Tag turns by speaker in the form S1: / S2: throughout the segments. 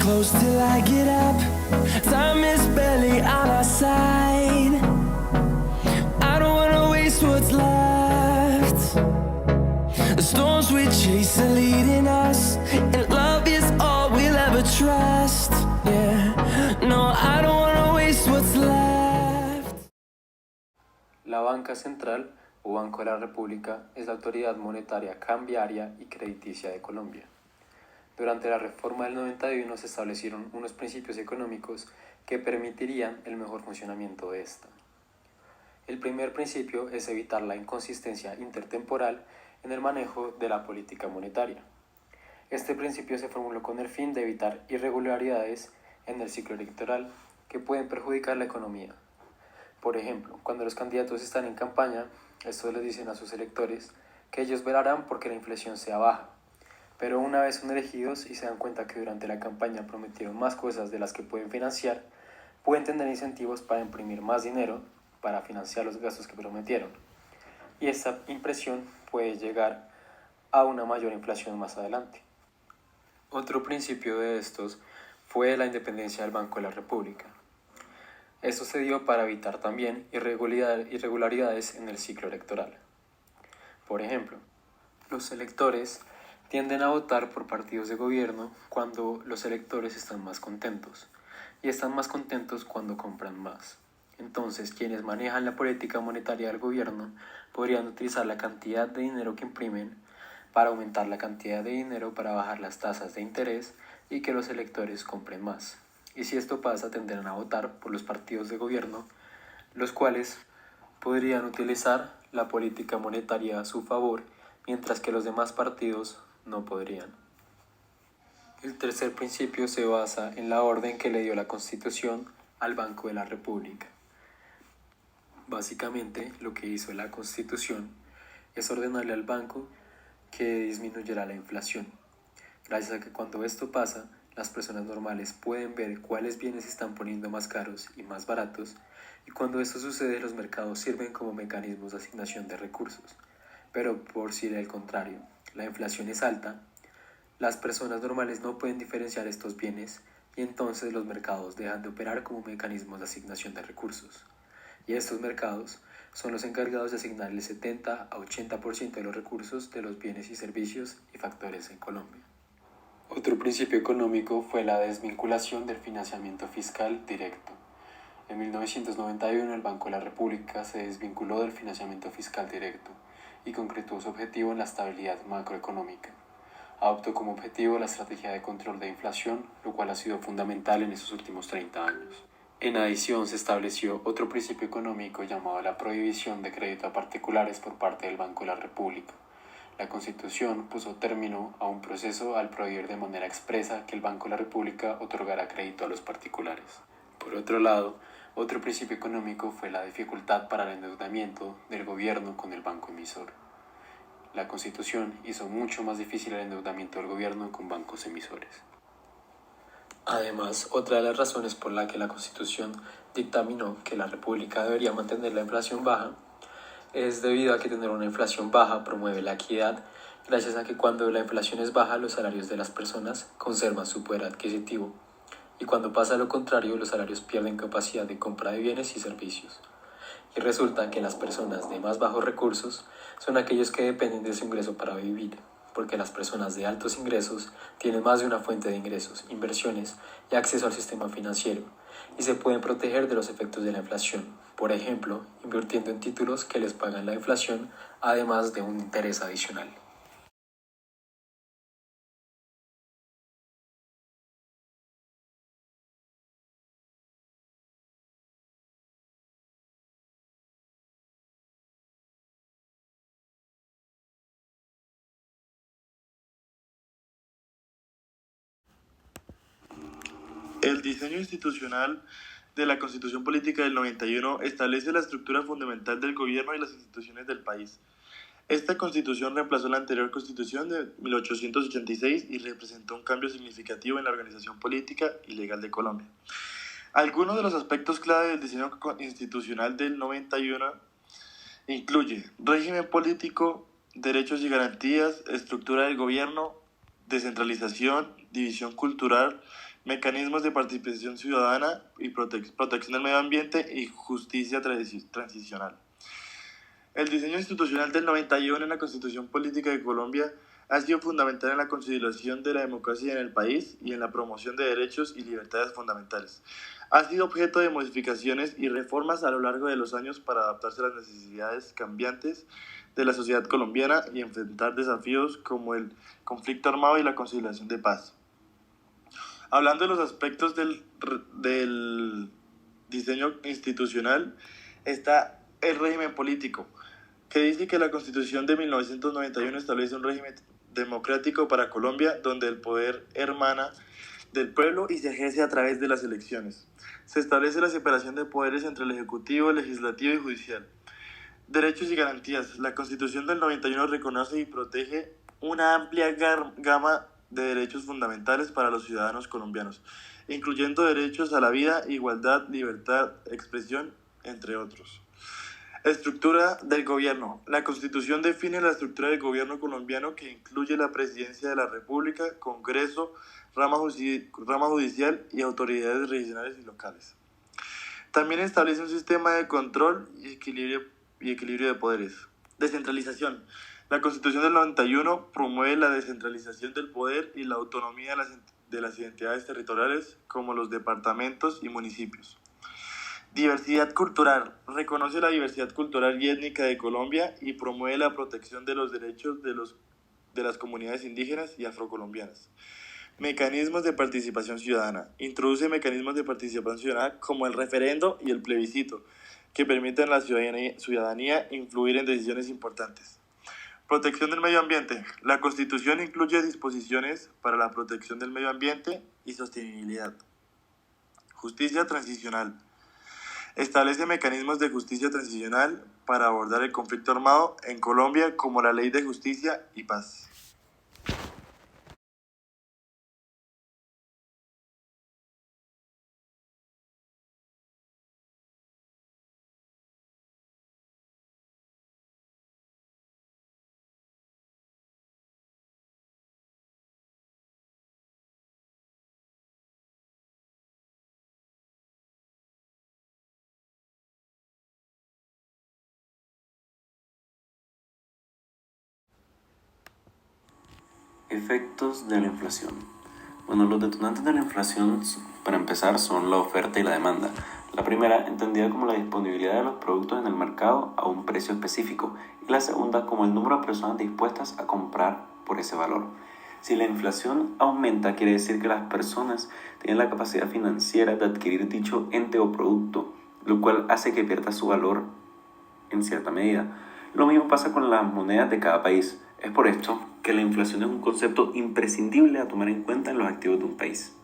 S1: close till I get up. Time is barely on our side. I don't wanna waste what's left. The storms we chase are leading us, and love is all we'll ever trust. Yeah, no, I don't wanna waste what's left.
S2: La Banca Central o Banco de la República es la autoridad monetaria, cambiaria y crediticia de Colombia. Durante la reforma del 91 se establecieron unos principios económicos que permitirían el mejor funcionamiento de esta. El primer principio es evitar la inconsistencia intertemporal en el manejo de la política monetaria. Este principio se formuló con el fin de evitar irregularidades en el ciclo electoral que pueden perjudicar la economía. Por ejemplo, cuando los candidatos están en campaña, estos les dicen a sus electores que ellos velarán porque la inflación sea baja. Pero una vez son elegidos y se dan cuenta que durante la campaña prometieron más cosas de las que pueden financiar, pueden tener incentivos para imprimir más dinero para financiar los gastos que prometieron. Y esta impresión puede llegar a una mayor inflación más adelante. Otro principio de estos fue la independencia del Banco de la República. Esto se dio para evitar también irregularidades en el ciclo electoral. Por ejemplo, los electores tienden a votar por partidos de gobierno cuando los electores están más contentos, y están más contentos cuando compran más. Entonces, quienes manejan la política monetaria del gobierno podrían utilizar la cantidad de dinero que imprimen para aumentar la cantidad de dinero para bajar las tasas de interés y que los electores compren más. Y si esto pasa, tendrán a votar por los partidos de gobierno, los cuales podrían utilizar la política monetaria a su favor, mientras que los demás partidos no podrían. El tercer principio se basa en la orden que le dio la Constitución al Banco de la República. Básicamente, lo que hizo la Constitución es ordenarle al banco que disminuyera la inflación. Gracias a que cuando esto pasa, las personas normales pueden ver cuáles bienes se están poniendo más caros y más baratos, y cuando esto sucede, los mercados sirven como mecanismos de asignación de recursos. Pero por si al contrario, la inflación es alta, las personas normales no pueden diferenciar estos bienes y entonces los mercados dejan de operar como mecanismos de asignación de recursos. Y estos mercados son los encargados de asignar el 70 a 80% de los recursos de los bienes y servicios y factores en Colombia. Otro principio económico fue la desvinculación del financiamiento fiscal directo. En 1991 el Banco de la República se desvinculó del financiamiento fiscal directo y concretó su objetivo en la estabilidad macroeconómica. Adoptó como objetivo la estrategia de control de inflación, lo cual ha sido fundamental en estos últimos 30 años. En adición, se estableció otro principio económico llamado la prohibición de crédito a particulares por parte del Banco de la República. La Constitución puso término a un proceso al prohibir de manera expresa que el Banco de la República otorgara crédito a los particulares. Por otro lado, otro principio económico fue la dificultad para el endeudamiento del gobierno con el banco emisor. La Constitución hizo mucho más difícil el endeudamiento del gobierno con bancos emisores. Además, otra de las razones por la que la Constitución dictaminó que la República debería mantener la inflación baja es debido a que tener una inflación baja promueve la equidad, gracias a que cuando la inflación es baja los salarios de las personas conservan su poder adquisitivo, y cuando pasa lo contrario los salarios pierden capacidad de compra de bienes y servicios. Y resulta que las personas de más bajos recursos son aquellos que dependen de su ingreso para vivir, porque las personas de altos ingresos tienen más de una fuente de ingresos, inversiones y acceso al sistema financiero, y se pueden proteger de los efectos de la inflación, por ejemplo, invirtiendo en títulos que les pagan la inflación, además de un interés adicional.
S3: El diseño institucional de la Constitución Política del 91 establece la estructura fundamental del gobierno y las instituciones del país. Esta Constitución reemplazó la anterior Constitución de 1886 y representó un cambio significativo en la organización política y legal de Colombia. Algunos de los aspectos clave del diseño institucional del 91 incluye régimen político, derechos y garantías, estructura del gobierno, descentralización, división cultural, mecanismos de participación ciudadana y protección del medio ambiente y justicia transicional. El diseño institucional del 91 en la Constitución Política de Colombia ha sido fundamental en la consolidación de la democracia en el país y en la promoción de derechos y libertades fundamentales. Ha sido objeto de modificaciones y reformas a lo largo de los años para adaptarse a las necesidades cambiantes de la sociedad colombiana y enfrentar desafíos como el conflicto armado y la conciliación de paz. Hablando de los aspectos del diseño institucional, está el régimen político, que dice que la Constitución de 1991 establece un régimen democrático para Colombia, donde el poder emana del pueblo y se ejerce a través de las elecciones. Se establece la separación de poderes entre el Ejecutivo, Legislativo y Judicial. Derechos y garantías. La Constitución del 91 reconoce y protege una amplia gama de derechos fundamentales para los ciudadanos colombianos, incluyendo derechos a la vida, igualdad, libertad, expresión, entre otros. Estructura del gobierno. La Constitución define la estructura del gobierno colombiano, que incluye la Presidencia de la República, Congreso, rama judicial y autoridades regionales y locales. También establece un sistema de control y equilibrio de poderes. Descentralización. La Constitución del 91 promueve la descentralización del poder y la autonomía de las entidades territoriales, como los departamentos y municipios. Diversidad cultural. Reconoce la diversidad cultural y étnica de Colombia y promueve la protección de los derechos de las comunidades indígenas y afrocolombianas. Mecanismos de participación ciudadana. Introduce mecanismos de participación ciudadana como el referendo y el plebiscito, que permiten a la ciudadanía influir en decisiones importantes. Protección del medio ambiente. La Constitución incluye disposiciones para la protección del medio ambiente y sostenibilidad. Justicia transicional. Establece mecanismos de justicia transicional para abordar el conflicto armado en Colombia, como la Ley de Justicia y Paz.
S4: Efectos de la inflación. Bueno, los detonantes de la inflación, para empezar, son la oferta y la demanda. La primera, entendida como la disponibilidad de los productos en el mercado a un precio específico, y la segunda, como el número de personas dispuestas a comprar por ese valor. Si la inflación aumenta, quiere decir que las personas tienen la capacidad financiera de adquirir dicho ente o producto, lo cual hace que pierda su valor en cierta medida. Lo mismo pasa con las monedas de cada país. Es por esto que la inflación es un concepto imprescindible a tomar en cuenta en los activos de un país,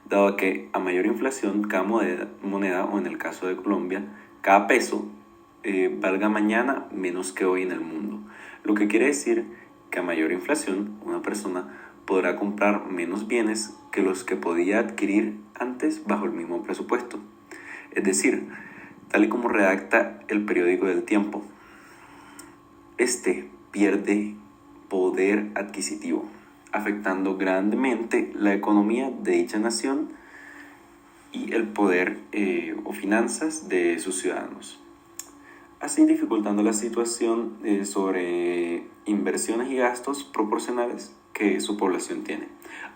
S4: dado que a mayor inflación cada moneda, o en el caso de Colombia, cada peso valga mañana menos que hoy en el mundo, lo que quiere decir que a mayor inflación una persona podrá comprar menos bienes que los que podía adquirir antes bajo el mismo presupuesto. Es decir, tal y como redacta el periódico del Tiempo, este pierde poder adquisitivo, afectando grandemente la economía de dicha nación y el poder o finanzas de sus ciudadanos, así dificultando la situación sobre inversiones y gastos proporcionales que su población tiene.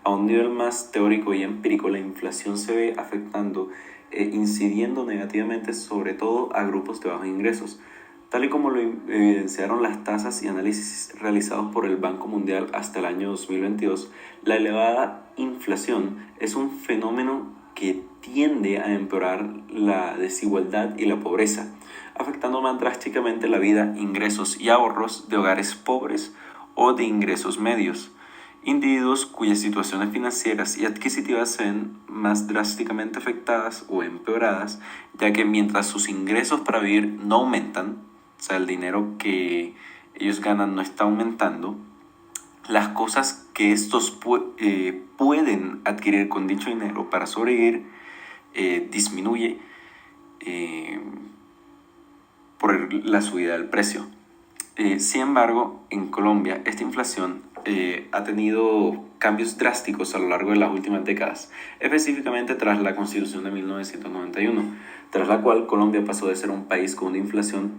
S4: A un nivel más teórico y empírico, la inflación se ve afectando incidiendo negativamente sobre todo a grupos de bajos ingresos, tal y como lo evidenciaron las tasas y análisis realizados por el Banco Mundial hasta el año 2022. La elevada inflación es un fenómeno que tiende a empeorar la desigualdad y la pobreza, afectando más drásticamente la vida, ingresos y ahorros de hogares pobres o de ingresos medios. Individuos cuyas situaciones financieras y adquisitivas se ven más drásticamente afectadas o empeoradas, ya que mientras sus ingresos para vivir no aumentan, o sea, el dinero que ellos ganan no está aumentando, las cosas que estos pueden adquirir con dicho dinero para sobrevivir disminuye por la subida del precio. Sin embargo, en Colombia esta inflación ha tenido cambios drásticos a lo largo de las últimas décadas, específicamente tras la Constitución de 1991, tras la cual Colombia pasó de ser un país con una inflación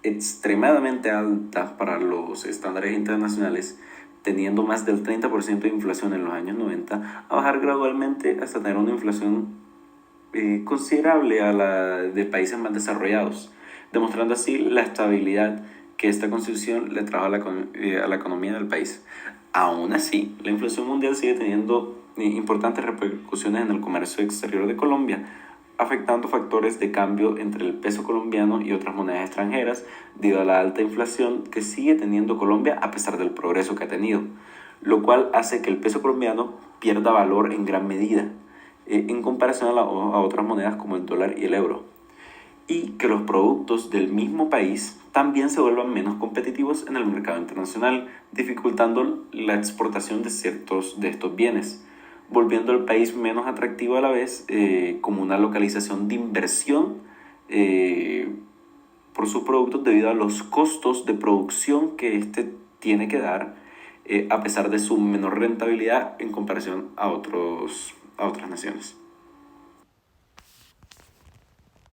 S4: extremadamente alta para los estándares internacionales, teniendo más del 30% de inflación en los años 90, a bajar gradualmente hasta tener una inflación considerable a la de países más desarrollados, demostrando así la estabilidad que esta constitución le trajo a la economía del país. Aún así, la inflación mundial sigue teniendo importantes repercusiones en el comercio exterior de Colombia, afectando factores de cambio entre el peso colombiano y otras monedas extranjeras debido a la alta inflación que sigue teniendo Colombia a pesar del progreso que ha tenido, lo cual hace que el peso colombiano pierda valor en gran medida en comparación a otras monedas como el dólar y el euro, y que los productos del mismo país también se vuelvan menos competitivos en el mercado internacional, dificultando la exportación de ciertos de estos bienes, volviendo al país menos atractivo a la vez como una localización de inversión por sus productos debido a los costos de producción que éste tiene que dar a pesar de su menor rentabilidad en comparación a otras naciones.